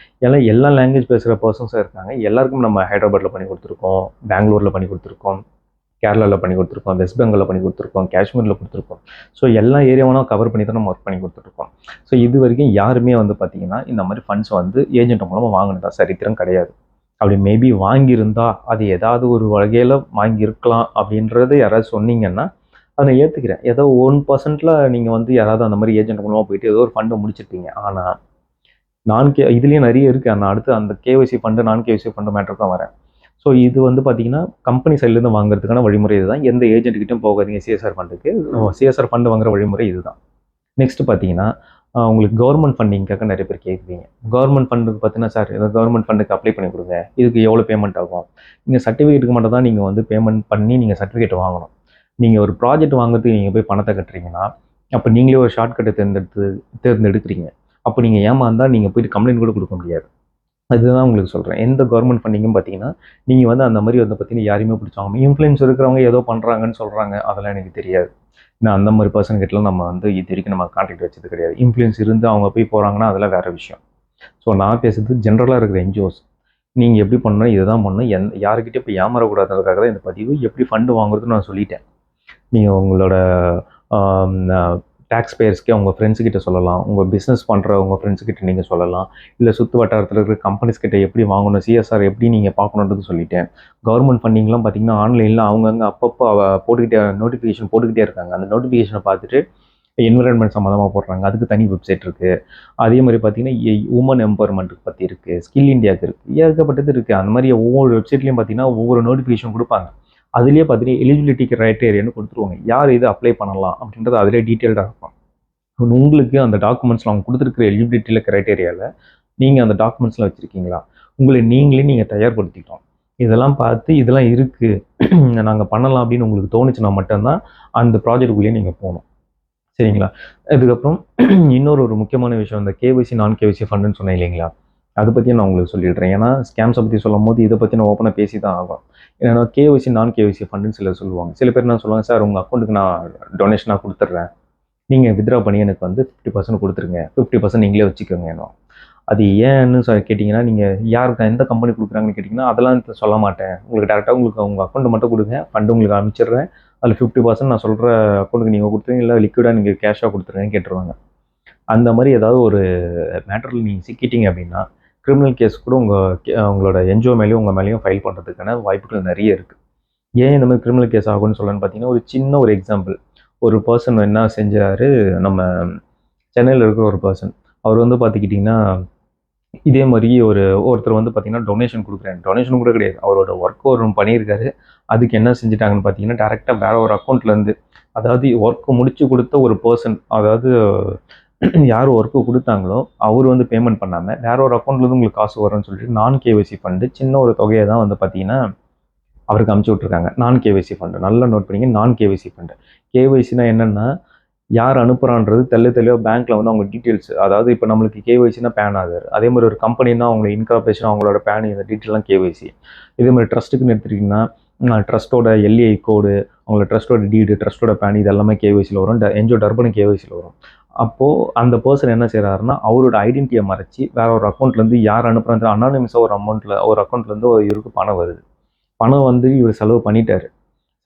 எல்லாம் எல்லா லாங்குவேஜ் பேசுகிற பர்சன்ஸாக இருக்காங்க. எல்லாருக்கும் நம்ம ஹைதராபாத்தில் பண்ணி கொடுத்துருக்கோம், பெங்களூரில் பண்ணி கொடுத்துருக்கோம், கேரளாவில் பண்ணி கொடுத்துருக்கோம், வெஸ்ட் பெங்காலில் பண்ணி கொடுத்துருக்கோம், காஷ்மீரில் கொடுத்துருக்கோம். ஸோ எல்லா ஏரியாவும் கவர் பண்ணி தான் நம்ம ஒர்க் பண்ணி கொடுத்துட்ருக்கோம். ஸோ இது வரைக்கும் யாருமே வந்து பார்த்தீங்கன்னா இந்த மாதிரி ஃபண்ட்ஸ் வந்து ஏஜென்ட் மூலமாக வாங்கினதா சரித்திரம் கிடையாது. அப்படி மேபி வாங்கியிருந்தா அது ஏதாவது ஒரு வகையில் வாங்கியிருக்கலாம் அப்படின்றது யாராவது சொன்னீங்கன்னா அதை ஏற்றுக்கிறேன். ஏதோ 1%ல் நீங்கள் வந்து யாராவது அந்த மாதிரி ஏஜென்ட் மூலமாக போயிட்டு ஏதோ ஒரு ஃபண்டை முடிச்சிருப்பீங்க. ஆனால் இதுலேயும் நிறைய இருக்குது. அடுத்து அந்த கேஒய்சி ஃபண்டு நான் கேஒய்சி ஃபண்டு மேட்டர் தான் வரேன். ஸோ இது வந்து பார்த்தீங்கன்னா கம்பெனி சைட்லேருந்து வாங்குறதுக்கான வழிமுறை இதுதான். எந்த ஏஜென்ட்கிட்டையும் போகாதீங்க சிஎஸ்ஆர் ஃபண்டுக்கு. சிஎஸ்ஆர் ஃபண்டு வாங்குற வழிமுறை இதுதான். நெக்ஸ்ட் பார்த்தீங்கன்னா உங்களுக்கு கவர்மெண்ட் ஃபண்டிங்காக நிறைய பேர் கேட்குறீங்க. கவர்மெண்ட் ஃபண்டுக்கு பார்த்தீங்கன்னா சார் ஏதோ கவர்மெண்ட் ஃபண்டுக்கு அப்ளை பண்ணி கொடுங்க, இதுக்கு எவ்வளோ பேமெண்ட் ஆகும்? நீங்கள் சர்டிஃபிகேட்டுக்கு மட்டும் தான் நீங்கள் வந்து பேமெண்ட் பண்ணி நீங்கள் சர்டிஃபிகேட் வாங்கணும். நீங்கள் ஒரு ப்ராஜெக்ட் வாங்குறதுக்கு நீங்கள் போய் பணத்தை கட்டுறீங்கன்னா அப்போ நீங்களே ஒரு ஷார்ட்கட்டை தேர்ந்தெடுக்கிறீங்க. அப்போ நீங்கள் ஏமாந்தால் நீங்கள் போயிட்டு கம்ப்ளைண்ட் கூட கொடுக்க முடியாது. அதுதான் உங்களுக்கு சொல்கிறேன். எந்த கவர்மெண்ட் ஃபண்டிங்கும் பார்த்தீங்கன்னா நீங்கள் வந்து அந்த மாதிரி வந்து பார்த்தீங்கன்னா யாரையுமே பிடிச்சாங்க. இன்ஃப்ளூயன்ஸ் இருக்கிறவங்க ஏதோ பண்ணுறாங்கன்னு சொல்கிறாங்க, அதெல்லாம் எனக்கு தெரியாது. நான் அந்த மாதிரி பர்சன் கிட்டலாம் நம்ம வந்து இது வரைக்கும் நம்ம கான்டாக்ட் வச்சது கிடையாது. இன்ஃப்ளூயன்ஸ் இருந்து அவங்க போய் போகிறாங்கன்னா அதெல்லாம் வேறு விஷயம். ஸோ நான் பேசுகிறது ஜென்ரலாக இருக்கிற என்ஜிஓஸ். நீங்கள் எப்படி பண்ணணும், இதை தான் பண்ணணும், யாருக்கிட்டே இப்போ ஏமாறக்கூடாதுக்காக தான் இந்த பதிவு. எப்படி ஃபண்டு வாங்குறதுன்னு நான் சொல்லிட்டேன். நீங்கள் உங்களோட டேக்ஸ் பேயர்ஸ்க்கே உங்கள் ஃப்ரெண்ட்ஸுக்கிட்ட சொல்லலாம், உங்கள் பிஸ்னஸ் பண்ணுற உங்கள் ஃப்ரெண்ட்ஸுக்கிட்ட நீங்கள் சொல்லலாம், இல்லை சுற்று வட்டாரத்தில் இருக்கிற கம்பெனிஸ் கிட்ட எப்படி வாங்கணும், சிஎஸ்ஆர் எப்படி நீங்கள் பார்க்கணுன்றது சொல்லிட்டேன். கவர்மெண்ட் ஃபண்டிங்லாம் பார்த்தீங்கன்னா ஆன்லைனில் அவங்கங்க அப்பப்போ நோட்டிஃபிகேஷன் போட்டுக்கிட்டே இருக்காங்க. அந்த நோட்டிஃபிகேஷனை பார்த்துட்டு என்விரான்மெண்ட் சம்மந்தமாக போடுறாங்க, அதுக்கு தனி வெப்சைட் இருக்குது. அதே மாதிரி பார்த்தீங்கன்னா உமன் எம்பவர்மெண்ட்டுக்கு பற்றி இருக்குது, ஸ்கில் இந்தியாவுக்கு இருக்குது, ஏகப்பட்டது இருக்குது. அந்த மாதிரி ஒவ்வொரு வெப்சைட்லேயும் பார்த்தீங்கன்னா ஒவ்வொரு நோட்டிஃபிகேஷன் கொடுப்பாங்க. அதுலேயே பார்த்தீங்கன்னா எலிஜிபிலிட்டி கிரைட்டேரியான்னு கொடுத்துருவாங்க. யார் இது அப்ளை பண்ணலாம் அப்படின்றது அதிலே டீட்டெயில்டாக இருக்கும். உங்களுக்கு அந்த டாக்குமெண்ட்ஸில் அவங்க கொடுத்துருக்குற எலிஜிபிலிட்டியில் கிரைட்டேரியாவில் நீங்கள் அந்த டாக்குமெண்ட்ஸ்லாம் வச்சுருக்கீங்களா, உங்களை நீங்கள் தயார்படுத்திட்டோம். இதெல்லாம் பார்த்து இதெல்லாம் இருக்குது நாங்கள் பண்ணலாம் அப்படின்னு உங்களுக்கு தோணுச்சுன்னா மட்டும்தான் அந்த ப்ராஜெக்டுக்குள்ளேயே நீங்கள் போகணும். சரிங்களா? இதுக்கப்புறம் இன்னொரு முக்கியமான விஷயம், இந்த கேஒய்சி நான் கேஒய்சி ஃபண்டுன்னு சொன்னேன் இல்லைங்களா, அதை பற்றி நான் உங்களுக்கு சொல்லிடுறேன். ஏன்னா ஸ்கேம்ஸை பற்றி சொல்லும் போது இதை பற்றி நான் ஓப்பனாக பேசி தான் ஆகும். ஏன்னா கேஒய்சி நான் கேஒய்சி ஃபண்டுன்னு சிலர் சொல்லுவாங்க. சில பேர் என்ன சொல்லுவாங்க, சார் உங்கள் அக்கௌண்ட்டுக்கு நான் டொனேஷனாக கொடுத்துட்றேன், நீங்கள் வித்ட்ரா பண்ணி எனக்கு வந்து 50% கொடுத்துருங்க, 50% நீங்களே வச்சுக்கோங்க. அது ஏன்னு கேட்டிங்கன்னா, நீங்கள் யாருக்கு எந்த கம்பெனி கொடுக்குறாங்கன்னு கேட்டிங்கன்னா அதெல்லாம் சொல்ல மாட்டேன், உங்களுக்கு டேரெக்டாக உங்களுக்கு உங்கள் அக்கௌண்ட்டை மட்டும் கொடுங்க, ஃபண்டு உங்களுக்கு அனுப்பிச்சிடுறேன், அதில் 50% நான் சொல்கிற அக்கௌண்ட்டுக்கு நீங்கள் கொடுத்துருங்க, இல்லை லிக்விடாக நீங்கள் கேஷாக கொடுத்துருங்கன்னு கேட்டுருவாங்க. அந்த மாதிரி ஏதாவது ஒரு மேட்டரில் நீங்கள் சிக்கிட்டீங்க அப்படின்னா கிரிமினல் கேஸ் கூட உங்களோட என்ஜிஓ மேலேயும் உங்கள் மேலேயும் ஃபைல் பண்ணுறதுக்கான வாய்ப்புகள் நிறைய இருக்குது. ஏன் இந்த மாதிரி கிரிமினல் கேஸ் ஆகும்னு சொல்லணும்னு பார்த்தீங்கன்னா, ஒரு சின்ன ஒரு எக்ஸாம்பிள். ஒரு பர்சன் என்ன செஞ்சார், நம்ம சென்னையில் இருக்கிற ஒரு பர்சன், அவர் வந்து பார்த்துக்கிட்டிங்கன்னா இதே மாதிரி ஒருத்தர் வந்து பார்த்தீங்கன்னா டொனேஷன் கொடுக்குறேன், டொனேஷன் கூட கிடையாது, அவரோட ஒர்க் ஒரு பண்ணியிருக்காரு. அதுக்கு என்ன செஞ்சுட்டாங்கன்னு பார்த்தீங்கன்னா டேரெக்டாக வேற ஒரு அக்கௌண்ட்லேருந்து, அதாவது ஒர்க்கு முடிச்சு கொடுத்த ஒரு பர்சன், அதாவது யார் ஒர்க்கு கொடுத்தாங்களோ அவர் வந்து பேமெண்ட் பண்ணாமல் வேற ஒரு அக்கௌண்ட்லேருந்து உங்களுக்கு காசு வரும்னு சொல்லிட்டு நான் கேஒய்சி ஃபண்டு சின்ன ஒரு தொகையை தான் வந்து பார்த்தீங்கன்னா அவருக்கு அமுச்சு விட்ருக்காங்க. நான் கேஒய்சி ஃபண்டு நல்லா நோட் பண்ணிங்க. நான் கேஒய்சி ஃபண்டு, கேஒய்சினா என்னென்னா யார் அனுப்புகிறான்றது தெளிவாக பேங்க்கில் வந்து அவங்க டீட்டெயில்ஸ், அதாவது இப்போ நம்மளுக்கு கேஒய்சினா பேன் ஆதார், அதே மாதிரி ஒரு கம்பெனினா அவங்க இன்கார்பரேஷன் அவங்களோட பேன், இந்த டீட்டெயிலாம் கேஒய்சி. இதே மாதிரி ட்ரஸ்ட்டுக்குன்னு எடுத்துட்டிங்கன்னா ட்ரஸ்ட்டோட எல்ஏஐ கோடு, அவங்களோட ட்ரஸ்ட்டோட டீடு, ட்ரஸ்ட்டோட பேன், இது எல்லாமே கேஒய்சியில் வரும். என்ஜிஓ டர்பனும் கேஒய்சியில் வரும். அப்போது அந்த பர்சன் என்ன செய்கிறாருன்னா அவரோட ஐடென்டிட்டியை மறைச்சி வேற ஒரு அக்கௌண்ட்லேருந்து யார் அனுப்புகிறாங்க அனானிமஸாக ஒரு அக்கௌண்ட்லேருந்து இவருக்கு பணம் வருது. பணம் வந்து இவர் செலவு பண்ணிட்டாரு.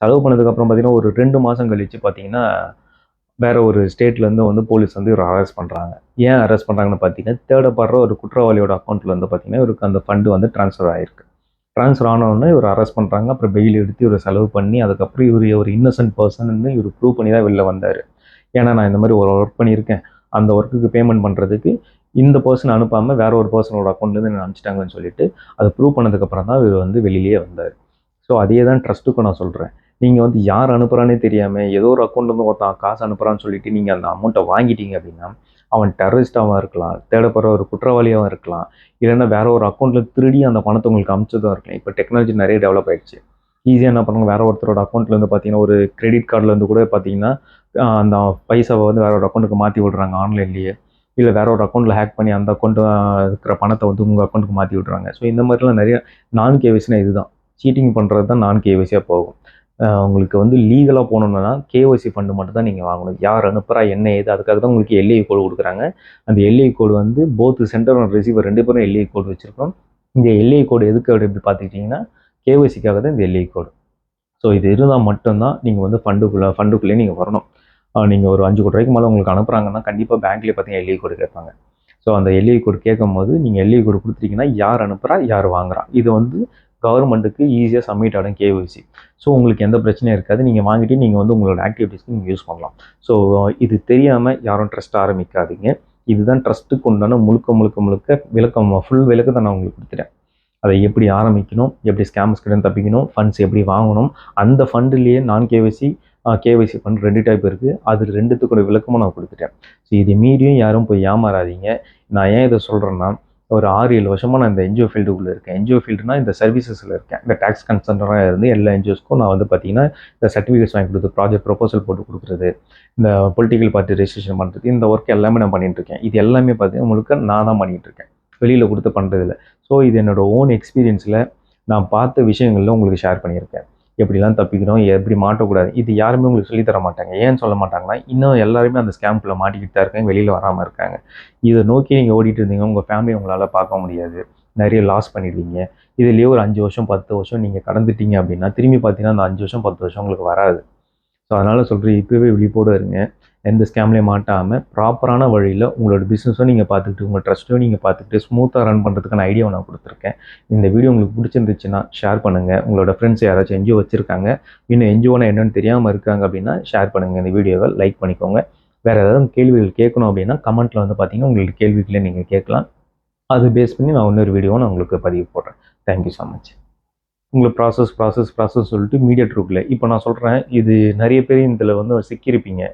செலவு பண்ணதுக்கப்புறம் பார்த்தீங்கன்னா ஒரு 2 மாதம் கழித்து பார்த்தீங்கன்னா வேற ஒரு ஸ்டேட்லேருந்து வந்து போலீஸ் வந்து இவரை அரெஸ்ட் பண்ணுறாங்க. ஏன் அரெஸ்ட் பண்ணுறாங்கன்னு பார்த்தீங்கன்னா தேடப்படுற ஒரு குற்றவாளியோட அக்கௌண்ட்டில் வந்து பார்த்தீங்கன்னா இவருக்கு அந்த ஃபண்டு வந்து ட்ரான்ஸ்ஃபர் ஆகிருக்கு. ட்ரான்ஸ்ஃபர் ஆனவுடனே இவர் அரெஸ்ட் பண்ணுறாங்க. அப்புறம் பெயில் எடுத்து இவரை செலவு பண்ணி அதுக்கப்புறம் இவர் ஒரு இன்னசென்ட் பர்சன்னு இவர் ப்ரூவ் பண்ணி தான் வெளில வந்தார். ஏன்னா நான் இந்த மாதிரி ஒரு ஒர்க் பண்ணியிருக்கேன், அந்த ஒர்க்குக்கு பேமெண்ட் பண்ணுறதுக்கு இந்த பர்சன் அனுப்பாமல் வேற ஒரு பர்சனோட அக்கௌண்ட்லேருந்து என்ன அனுப்பிச்சிட்டாங்கன்னு சொல்லிட்டு அதை ப்ரூவ் பண்ணதுக்கப்புறம் தான் இவர் வந்து வெளியிலேயே வந்தார். ஸோ அதே தான் ட்ரஸ்ட்டுக்கும் நான் சொல்கிறேன். நீங்கள் வந்து யார் அனுப்புகிறானே தெரியாமல் ஏதோ ஒரு அக்கௌண்ட்லேருந்து ஒருத்தன் காசு அனுப்புகிறான்னு சொல்லிட்டு நீங்கள் அந்த அமௌண்ட்டை வாங்கிட்டீங்க அப்படின்னா அவன் டெரரிஸ்டாகவும் இருக்கலாம், தேடப்படுற ஒரு குற்றவாளியாகவும் இருக்கலாம், இல்லைன்னா வேற ஒரு அக்கௌண்ட்டில் திருடி அந்த பணத்தை உங்களுக்கு அமுச்சதும் இருக்கலாம். இப்போ டெக்னாலஜி நிறைய டெவலப் ஆகிடுச்சு. ஈஸியாக என்ன பண்ணுவாங்க, வேற ஒருத்தரோட அக்கௌண்ட்லேருந்து பார்த்தீங்கன்னா ஒரு கிரெடிட் கார்டுலேருந்து கூட பார்த்தீங்கன்னா அந்த பைசாவை வந்து வேற ஒரு அக்கௌண்ட்டுக்கு மாற்றி விடுறாங்க ஆன்லைன்லேயே. இல்லை வேற ஒரு அக்கௌண்ட்டில் ஹேக் பண்ணி அந்த அக்கௌண்ட்டு இருக்கிற பணத்தை வந்து உங்கள் அக்கௌண்ட்டுக்கு மாற்றி விட்றாங்க. ஸோ இந்த மாதிரிலாம் நிறைய நான் கேஒய்சினா இதுதான், சீட்டிங் பண்ணுறது தான் நான் கேஒய்சியாக போகும். உங்களுக்கு வந்து லீகலாக போகணுன்னா கேஒய்சி ஃபண்டு மட்டும் தான் நீங்கள் வாங்கணும். யார் அனுப்புகிறா என்ன ஏது அதுக்காக தான் உங்களுக்கு எல்ஐ கோடு கொடுக்குறாங்க. அந்த எல்ஐ கோடு வந்து போத் சென்டர் அண்ட் ரிசீவர் 2 பேரும் எல்ஐ கோடு வச்சுருக்கோம். இந்த எல்ஐ கோடு எதுக்கு அப்படி பார்த்துக்கிட்டிங்கன்னா கேஒய்சிக்காக தான் இந்த எல்ஐ கோடு. ஸோ இது இருந்தால் மட்டும்தான் நீங்கள் வந்து ஃபண்டுக்குள்ளே நீங்கள் வரணும். நீங்கள் ஒரு 5 கோடி ரூபாய்க்கு மேலே உங்களுக்கு அனுப்புகிறாங்கன்னா கண்டிப்பாக பேங்க்லேயே பார்த்தீங்கன்னா எல்ஐ கோடு கேட்பாங்க. ஸோ அந்த எல்ஐ கோடு கேட்கும்போது நீங்கள் எல்ஐ கோடு கொடுத்துட்டீங்கன்னா யார் அனுப்புகிறா யார் வாங்குறா இது வந்து கவர்மெண்ட்டுக்கு ஈஸியாக சப்மிட் ஆகிடும் கேஒய்சி. ஸோ உங்களுக்கு எந்த பிரச்சனையும் இருக்காது. நீங்கள் வாங்கிட்டு நீங்கள் வந்து உங்களோட ஆக்டிவிட்டீஸ்க்கு நீங்கள் யூஸ் பண்ணலாம். ஸோ இது தெரியாமல் யாரும் ட்ரஸ்ட் ஆரம்பிக்காதீங்க. இதுதான் ட்ரஸ்ட்டுக்கு உண்டான முழுக்க விளக்கம், ஃபுல் விளக்கத்தை நான் உங்களுக்கு கொடுத்துட்டேன். அதை எப்படி ஆரம்பிக்கணும், எப்படி ஸ்கேம்ஸ்கிட்ட தப்பிக்கணும், ஃபண்ட்ஸ் எப்படி வாங்கணும், அந்த ஃபண்டுலேயே நான் கேஒய்சி கேஒய்சி ஃபண்ட் 2 டைப் இருக்குது. அது 2த்துக்கூட விளக்கமும் நான் கொடுத்துட்டேன். ஸோ இது மீறியும் யாரும் போய் ஏமாறாதீங்க. நான் ஏன் இதை சொல்கிறேன்னா ஒரு 6-7 வருஷமாக நான் இந்த என்ஜிஓ ஃபீல்டுக்குள்ளே இருக்கேன். என்ஜிஓ ஃபீல்டுனா இந்த சர்வீசஸில் இருக்கேன். இந்த டேக்ஸ் கன்சல்டராக இருந்து எல்லா என்ஜிஓஸ்க்கும் நான் வந்து பார்த்தீங்கன்னா இந்த சர்டிஃபிகேட்ஸ் வாங்கி கொடுத்து ப்ராஜெக்ட் ப்ரொபோசல் போட்டு கொடுக்குறது, இந்த பொலிட்டிக்கல் பார்ட்டி ரெஜிஸ்ட்ரேஷன் பண்ணுறது, இந்த ஒர்க் எல்லாமே நான் பண்ணிகிட்டு இருக்கேன். இது எல்லாமே பார்த்தீங்கன்னா முழுக்க நான் தான் பண்ணிகிட்டு இருக்கேன், வெளியில் கொடுத்து பண்ணுறதில்ல. ஸோ இது என்னோடய ஓன் எக்ஸ்பீரியன்ஸில் நான் பார்த்த விஷயங்களில் உங்களுக்கு ஷேர் பண்ணியிருக்கேன். எப்படிலாம் தப்பிக்கணும், எப்படி மாட்டக்கூடாது, இது யாருமே உங்களுக்கு சொல்லித்தர மாட்டாங்க. ஏன்னு சொல்ல மாட்டாங்கன்னா இன்னும் எல்லாருமே அந்த ஸ்கேம்குள்ளே மாட்டிக்கிட்டு தான் இருக்காங்க, வெளியில் வராமல் இருக்காங்க. இதை நோக்கி நீங்கள் ஓடிட்டு இருந்தீங்க, உங்கள் ஃபேமிலியை உங்களால் பார்க்க முடியாது, நிறைய லாஸ் பண்ணிடுவீங்க. இதுலேயே ஒரு 5 வருஷம் 10 வருஷம் நீங்கள் கடந்துட்டீங்க அப்படின்னா திரும்பி பார்த்தீங்கன்னா அந்த 5 வருஷம் 10 வருஷம் உங்களுக்கு வராது. ஸோ அதனால் சொல்கிறேன், இப்போவே விழிப்போடு இருங்க. எந்த ஸ்கேம்லேயும் மாட்டாமல் ப்ராப்பரான வழியில் உங்களோட பிஸ்னஸும் நீங்கள் பார்த்துக்கிட்டு உங்கள் ட்ரஸ்ட்டும் நீங்கள் பார்த்துக்கிட்டு ஸ்மூத்தாக ரன் பண்ணுறதுக்கான ஐடியாவை நான் கொடுத்துருக்கேன். இந்த வீடியோ உங்களுக்கு பிடிச்சிருந்துச்சுன்னா ஷேர் பண்ணுங்கள். உங்களோட ஃப்ரெண்ட்ஸ் யாராச்சும் என்ஜிஓ வச்சுருக்காங்க, இன்னும் என்ஜிஓனா என்னென்னு தெரியாமல் இருக்காங்க அப்படின்னா ஷேர் பண்ணுங்கள். இந்த வீடியோவை லைக் பண்ணிக்கோங்க. வேறு ஏதாவது கேள்விகள் கேட்கணும் அப்படின்னா கமெண்ட்டில் வந்து பார்த்தீங்கன்னா உங்களுக்கு கேள்விகளே நீங்கள் கேட்கலாம். அது பேஸ் பண்ணி நான் இன்னொரு வீடியோவை நான் உங்களுக்கு பதிவு போடுறேன். Thank you so much. உங்களுக்கு ப்ராசஸ் சொல்லிட்டு மீடியா ட்ரூக்கில் இப்போ நான் சொல்கிறேன், இது நிறைய பேர் இதில் வந்து சிக்கியிருப்பீங்க.